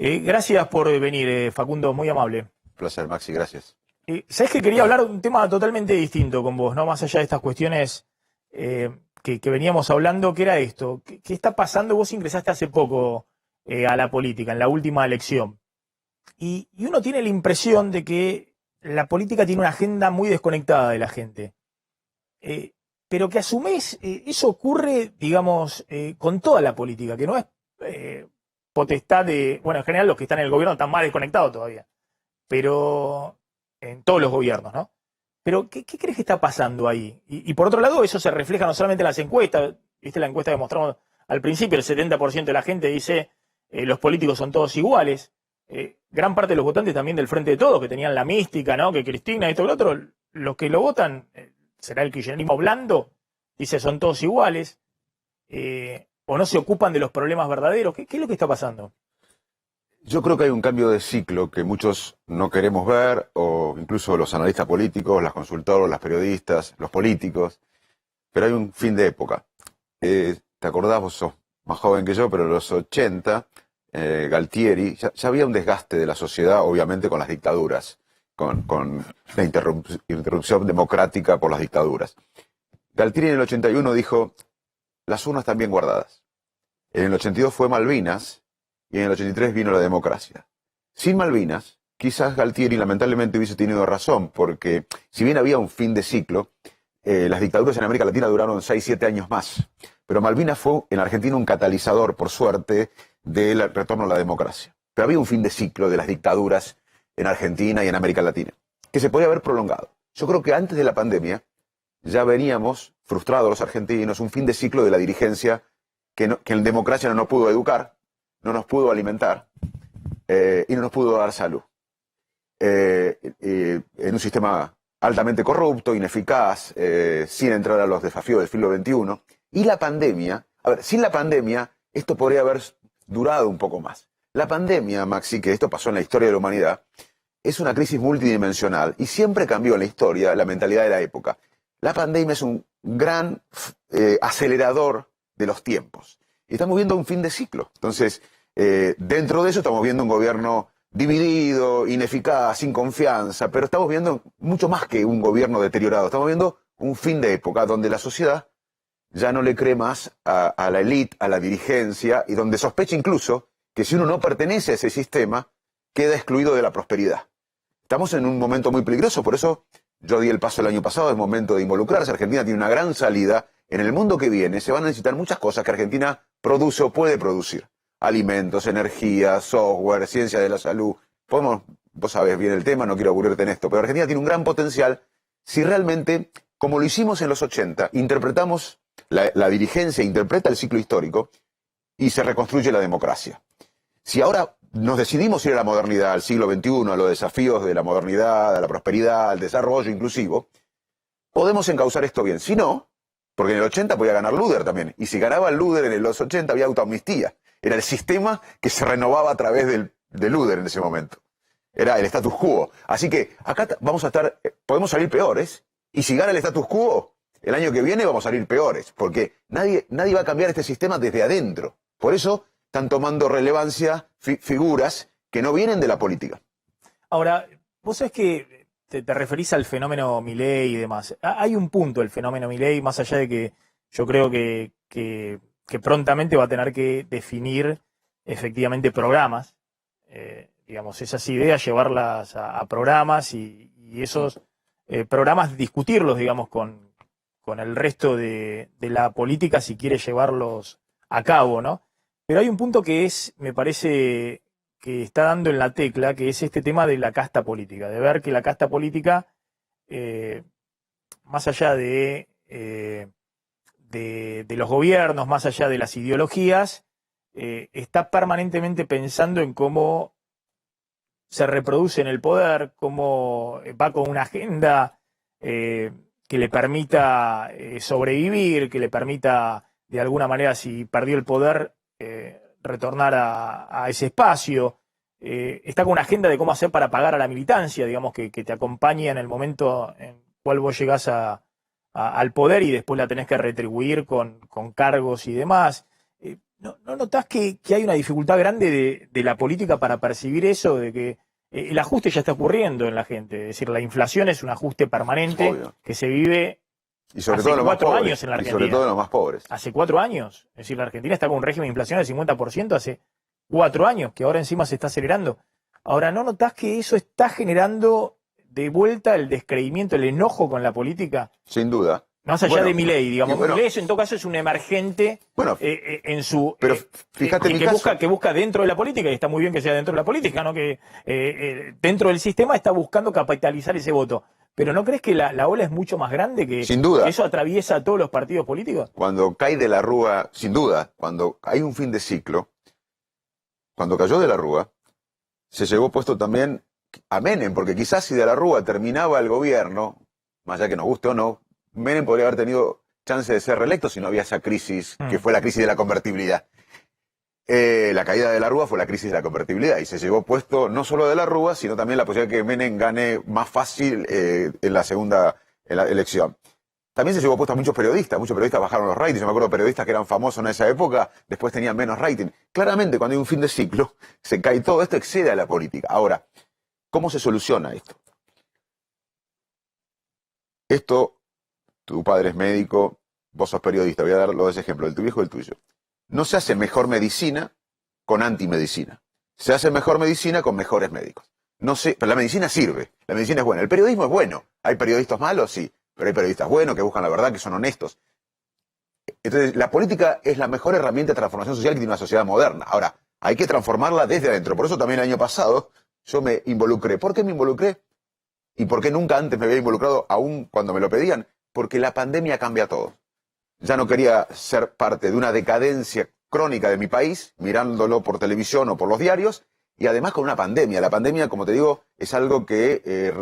Gracias por venir, Facundo, muy amable. Placer, Maxi, gracias. Sabés que quería hablar de un tema totalmente distinto con vos, ¿no? Más allá de estas cuestiones que veníamos hablando, que era esto. ¿Qué está pasando? Vos ingresaste hace poco a la política, en la última elección. Y uno tiene la impresión de que la política tiene una agenda muy desconectada de la gente. Pero que a su vez eso ocurre, digamos, con toda la política, que no es potestad de, bueno, en general los que están en el gobierno están más desconectados todavía, pero en todos los gobiernos, ¿no? Pero, ¿qué crees que está pasando ahí? Y por otro lado, eso se refleja no solamente en las encuestas, viste la encuesta que mostramos al principio, el 70% de la gente dice los políticos son todos iguales. Gran parte de los votantes también del Frente de Todos, que tenían la mística, ¿no? Que Cristina, esto y lo otro, los que lo votan, será el kirchnerismo blando, dice son todos iguales, o no se ocupan de los problemas verdaderos. ¿Qué es lo que está pasando? Yo creo que hay un cambio de ciclo que muchos no queremos ver, o incluso los analistas políticos, las consultoras, las periodistas, los políticos, pero hay un fin de época. ¿Te acordás? Vos sos más joven que yo, pero en los 80, Galtieri, ya había un desgaste de la sociedad, obviamente con las dictaduras, con la interrupción democrática por las dictaduras. Galtieri en el 81 dijo, las urnas están bien guardadas. En el 82 fue Malvinas, y en el 83 vino la democracia. Sin Malvinas, quizás Galtieri lamentablemente hubiese tenido razón, porque si bien había un fin de ciclo, las dictaduras en América Latina duraron 6-7 años más. Pero Malvinas fue en Argentina un catalizador, por suerte, del retorno a la democracia. Pero había un fin de ciclo de las dictaduras en Argentina y en América Latina, que se podía haber prolongado. Yo creo que antes de la pandemia ya veníamos, frustrados los argentinos, un fin de ciclo de la dirigencia que en democracia no nos pudo educar, no nos pudo alimentar y no nos pudo dar salud. En un sistema altamente corrupto, ineficaz, sin entrar a los desafíos del siglo XXI. Y la pandemia, a ver, sin la pandemia esto podría haber durado un poco más. La pandemia, Maxi, que esto pasó en la historia de la humanidad, es una crisis multidimensional y siempre cambió en la historia la mentalidad de la época. La pandemia es un gran acelerador de los tiempos. Y estamos viendo un fin de ciclo. Entonces, dentro de eso estamos viendo un gobierno dividido, ineficaz, sin confianza, pero estamos viendo mucho más que un gobierno deteriorado. Estamos viendo un fin de época donde la sociedad ya no le cree más a la élite, a la dirigencia, y donde sospecha incluso que si uno no pertenece a ese sistema, queda excluido de la prosperidad. Estamos en un momento muy peligroso, por eso yo di el paso el año pasado, es momento de involucrarse. Argentina tiene una gran salida. En el mundo que viene se van a necesitar muchas cosas que Argentina produce o puede producir. Alimentos, energía, software, ciencia de la salud. Vos sabés bien el tema, no quiero aburrirte en esto, pero Argentina tiene un gran potencial si realmente, como lo hicimos en los 80, interpretamos, la dirigencia interpreta el ciclo histórico y se reconstruye la democracia. Si ahora nos decidimos ir a la modernidad, al siglo XXI, a los desafíos de la modernidad, a la prosperidad, al desarrollo inclusivo, podemos encauzar esto bien. Si no, porque en el 80 podía ganar Luder también, y si ganaba el Luder en los 80 había autoamnistía. Era el sistema que se renovaba a través de Luder en ese momento. Era el status quo. Así que acá vamos a estar, podemos salir peores, y si gana el status quo, el año que viene vamos a salir peores, porque nadie va a cambiar este sistema desde adentro. Por eso están tomando relevancia figuras que no vienen de la política. Ahora, vos sabés que te referís al fenómeno Milei y demás. Hay un punto, el fenómeno Milei, más allá de que yo creo que prontamente va a tener que definir efectivamente programas, digamos, esas ideas, llevarlas a programas y esos programas discutirlos, digamos, con el resto de la política si quiere llevarlos a cabo, ¿no? Pero hay un punto que me parece que está dando en la tecla, que es este tema de la casta política, de ver que la casta política, más allá de los gobiernos, más allá de las ideologías, está permanentemente pensando en cómo se reproduce en el poder, cómo va con una agenda que le permita sobrevivir, que le permita, de alguna manera, si perdió el poder, retornar a ese espacio. Está con una agenda de cómo hacer para pagar a la militancia, digamos, que te acompañe en el momento en cual vos llegás al poder y después la tenés que retribuir con cargos y demás. ¿No notás que hay una dificultad grande de la política para percibir eso, de que el ajuste ya está ocurriendo en la gente? Es decir, la inflación es un ajuste permanente Obvio. que se vive Y sobre hace todo en los más 4 pobres. años en la Y sobre Argentina. todo en los más pobres. Hace 4 años. Es decir, la Argentina está con un régimen de inflación del 50% hace 4 años, que ahora encima se está acelerando. Ahora, ¿no notás que eso está generando de vuelta el descreimiento, el enojo con la política? Sin duda. Más allá Bueno, de Milei, digamos. y bueno, Milei, en todo caso, es un emergente Bueno, en su... pero fíjate mi caso. que busca dentro de la política, y está muy bien que sea dentro de la política, ¿no? Que dentro del sistema está buscando capitalizar ese voto. Pero ¿no crees que la ola es mucho más grande, que Sin duda. eso atraviesa a todos los partidos políticos? Cuando cae de la Rúa, sin duda, cuando hay un fin de ciclo, cuando cayó de la Rúa, se llevó puesto también a Menem, porque quizás si de la Rúa terminaba el gobierno, más allá que nos guste o no, Menem podría haber tenido chance de ser reelecto si no había esa crisis, que fue la crisis de la convertibilidad. La caída de la Rúa fue la crisis de la convertibilidad y se llevó puesto no solo de la Rúa, sino también la posibilidad de que Menem gane más fácil en la segunda elección. También se llevó puesto a muchos periodistas bajaron los ratings. Yo me acuerdo de periodistas que eran famosos en esa época, después tenían menos rating. Claramente, cuando hay un fin de ciclo, se cae todo esto, excede a la política. Ahora, ¿cómo se soluciona esto? Esto, tu padre es médico, vos sos periodista, voy a dar los dos ejemplos, el tu viejo y el tuyo. No se hace mejor medicina con antimedicina. Se hace mejor medicina con mejores médicos. No sé, pero la medicina sirve, la medicina es buena. El periodismo es bueno. ¿Hay periodistas malos? Sí, pero hay periodistas buenos que buscan la verdad, que son honestos. Entonces, la política es la mejor herramienta de transformación social que tiene una sociedad moderna. Ahora, hay que transformarla desde adentro. Por eso también el año pasado yo me involucré. ¿Por qué me involucré? ¿Y por qué nunca antes me había involucrado, aún cuando me lo pedían? Porque la pandemia cambia todo. Ya no quería ser parte de una decadencia crónica de mi país, mirándolo por televisión o por los diarios, y además con una pandemia. La pandemia, como te digo, es algo que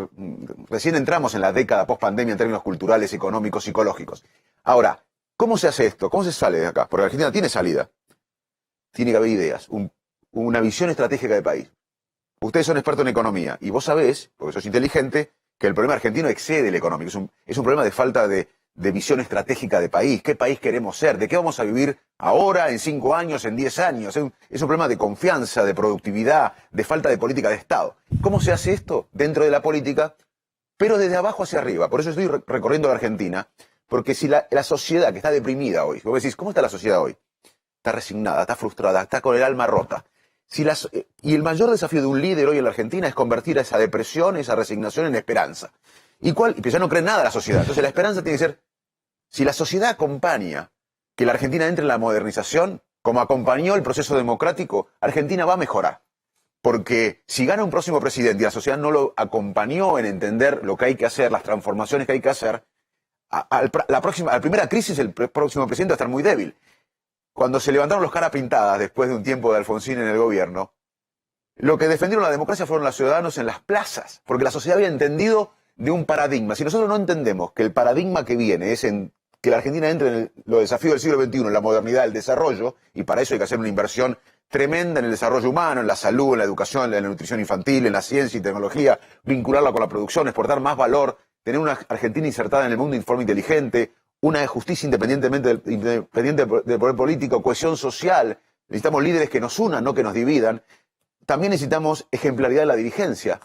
recién entramos en la década post-pandemia en términos culturales, económicos, psicológicos. Ahora, ¿cómo se hace esto? ¿Cómo se sale de acá? Porque Argentina tiene salida. Tiene que haber ideas, una visión estratégica de país. Ustedes son expertos en economía, y vos sabés, porque sos inteligente, que el problema argentino excede el económico. Es un problema de falta de visión estratégica de país. ¿Qué país queremos ser? ¿De qué vamos a vivir ahora, en 5 años, en 10 años? Es un problema de confianza, de productividad, de falta de política de Estado. ¿Cómo se hace esto? Dentro de la política, pero desde abajo hacia arriba. Por eso estoy recorriendo la Argentina, porque si la sociedad que está deprimida hoy, vos decís, ¿cómo está la sociedad hoy? Está resignada, está frustrada, está con el alma rota. Y el mayor desafío de un líder hoy en la Argentina es convertir esa depresión, esa resignación en esperanza. Y que ya no cree nada la sociedad. Entonces la esperanza tiene que ser, si la sociedad acompaña que la Argentina entre en la modernización, como acompañó el proceso democrático, Argentina va a mejorar. Porque si gana un próximo presidente y la sociedad no lo acompañó en entender lo que hay que hacer, las transformaciones que hay que hacer, a la primera crisis el próximo presidente va a estar muy débil. Cuando se levantaron los caras pintadas después de un tiempo de Alfonsín en el gobierno, lo que defendieron la democracia fueron los ciudadanos en las plazas, porque la sociedad había entendido de un paradigma. Si nosotros no entendemos que el paradigma que viene es que la Argentina entre en los desafíos del siglo XXI, en la modernidad, el desarrollo, y para eso hay que hacer una inversión tremenda en el desarrollo humano, en la salud, en la educación, en la nutrición infantil, en la ciencia y tecnología, vincularla con la producción, exportar más valor, tener una Argentina insertada en el mundo de forma inteligente, una justicia independiente del poder político, cohesión social. Necesitamos líderes que nos unan, no que nos dividan. También necesitamos ejemplaridad de la dirigencia.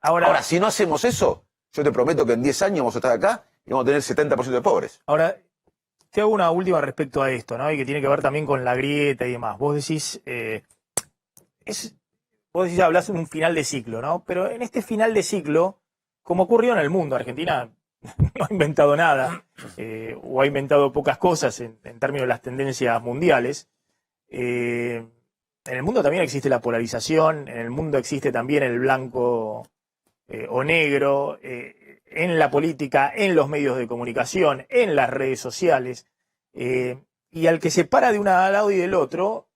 Ahora, si no hacemos eso, yo te prometo que en 10 años vamos a estar acá y vamos a tener 70% de pobres. Ahora, te hago una última respecto a esto, ¿no? Y que tiene que ver también con la grieta y demás. Vos decís, hablás de un final de ciclo, ¿no? Pero en este final de ciclo, como ocurrió en el mundo, Argentina no ha inventado nada, o ha inventado pocas cosas en términos de las tendencias mundiales. En el mundo también existe la polarización, en el mundo existe también el blanco o negro, en la política, en los medios de comunicación, en las redes sociales, y al que se para de un lado y del otro,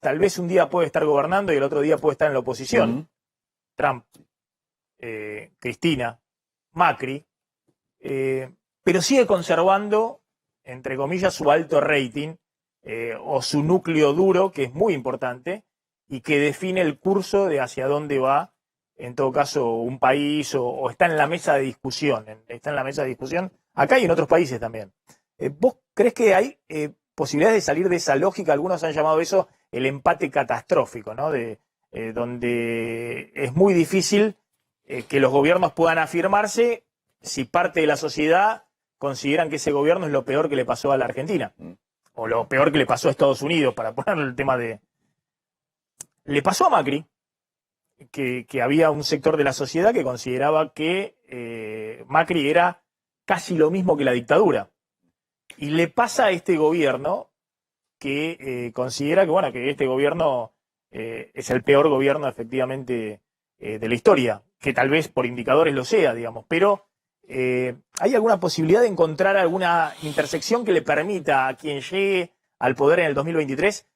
tal vez un día puede estar gobernando y el otro día puede estar en la oposición. Trump, Cristina, Macri, pero sigue conservando, entre comillas, su alto rating, o su núcleo duro, que es muy importante, y que define el curso de hacia dónde va, en todo caso, un país, o está en la mesa de discusión. Está en la mesa de discusión acá y en otros países también. ¿Vos crees que hay posibilidades de salir de esa lógica. Algunos han llamado eso el empate catastrófico, ¿no? Donde es muy difícil que los gobiernos puedan afirmarse si parte de la sociedad consideran que ese gobierno es lo peor que le pasó a la Argentina, o lo peor que le pasó a Estados Unidos, para poner el tema de... Le pasó a Macri, que había un sector de la sociedad que consideraba que Macri era casi lo mismo que la dictadura. Y le pasa a este gobierno que considera que, bueno, que este gobierno es el peor gobierno efectivamente de la historia, que tal vez por indicadores lo sea, digamos, pero ¿hay alguna posibilidad de encontrar alguna intersección que le permita a quien llegue al poder en el 2023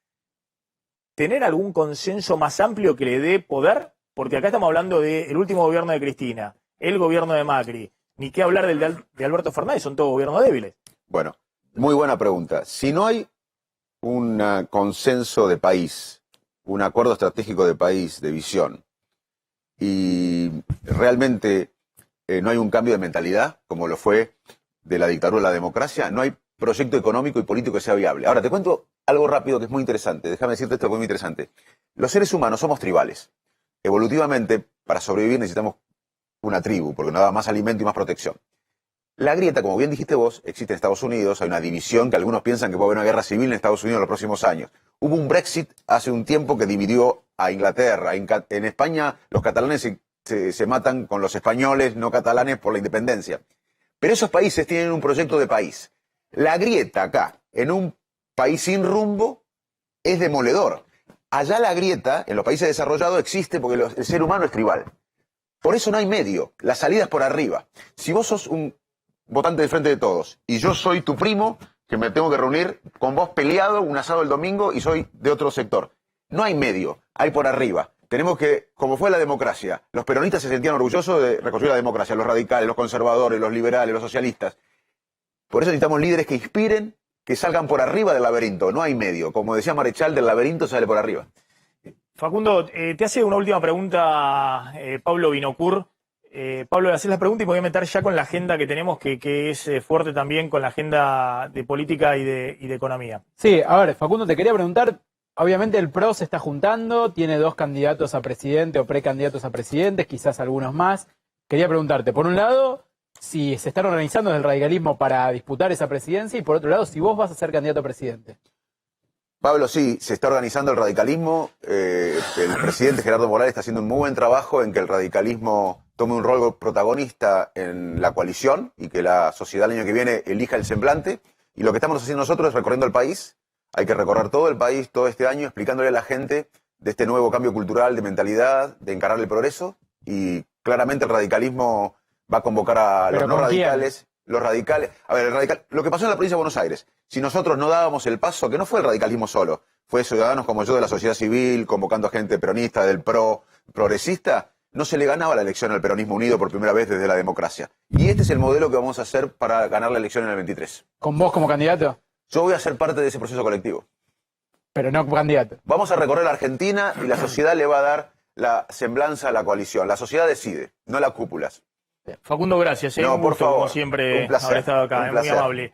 tener algún consenso más amplio que le dé poder? Porque acá estamos hablando del último gobierno de Cristina, el gobierno de Macri, ni qué hablar de Alberto Fernández, son todos gobiernos débiles. Bueno, muy buena pregunta. Si no hay un consenso de país, un acuerdo estratégico de país, de visión, y realmente no hay un cambio de mentalidad, como lo fue de la dictadura a la democracia, no hay proyecto económico y político que sea viable. Ahora, te cuento algo rápido que es muy interesante. Déjame decirte esto que es muy interesante. Los seres humanos somos tribales. Evolutivamente, para sobrevivir necesitamos una tribu, porque nos da más alimento y más protección. La grieta, como bien dijiste vos, existe en Estados Unidos. Hay una división que algunos piensan que puede haber una guerra civil en Estados Unidos en los próximos años. Hubo un Brexit hace un tiempo que dividió a Inglaterra. En España los catalanes se matan con los españoles no catalanes por la independencia. Pero esos países tienen un proyecto de país. La grieta acá, en un país sin rumbo, es demoledor. Allá la grieta, en los países desarrollados, existe porque el ser humano es tribal. Por eso no hay medio. La salida es por arriba. Si vos sos un votante del Frente de Todos y yo soy tu primo, que me tengo que reunir con vos peleado un asado el domingo y soy de otro sector. No hay medio, hay por arriba. Tenemos que, como fue la democracia, los peronistas se sentían orgullosos de reconstruir la democracia, los radicales, los conservadores, los liberales, los socialistas. Por eso necesitamos líderes que inspiren, que salgan por arriba del laberinto. No hay medio. Como decía Marechal, del laberinto sale por arriba. Facundo, te hace una última pregunta Pablo Vinocur. Pablo, le haces la pregunta y me voy a meter ya con la agenda que tenemos, que es fuerte también, con la agenda de política y de economía. Sí, a ver, Facundo, te quería preguntar, obviamente el PRO se está juntando, tiene 2 candidatos a presidente o precandidatos a presidentes, quizás algunos más. Quería preguntarte, por un lado, si se están organizando desde el radicalismo para disputar esa presidencia, y por otro lado, si vos vas a ser candidato a presidente. Pablo, sí, se está organizando el radicalismo. El presidente Gerardo Morales está haciendo un muy buen trabajo en que el radicalismo tome un rol protagonista en la coalición y que la sociedad el año que viene elija el semblante. Y lo que estamos haciendo nosotros es recorriendo el país. Hay que recorrer todo el país todo este año explicándole a la gente de este nuevo cambio cultural, de mentalidad, de encarar el progreso. Y claramente el radicalismo va a convocar a los no radicales. Los radicales, a ver, lo que pasó en la provincia de Buenos Aires, si nosotros no dábamos el paso, que no fue el radicalismo solo, fue ciudadanos como yo de la sociedad civil, convocando a gente peronista, del PRO, progresista, no se le ganaba la elección al peronismo unido por primera vez desde la democracia. Y este es el modelo que vamos a hacer para ganar la elección en el 23. ¿Con vos como candidato? Yo voy a ser parte de ese proceso colectivo. Pero no como candidato. Vamos a recorrer la Argentina y la sociedad le va a dar la semblanza a la coalición. La sociedad decide, no las cúpulas. Facundo, gracias. No, un por gusto, favor, como siempre, un placer, haber estado acá. un Es muy placer. amable.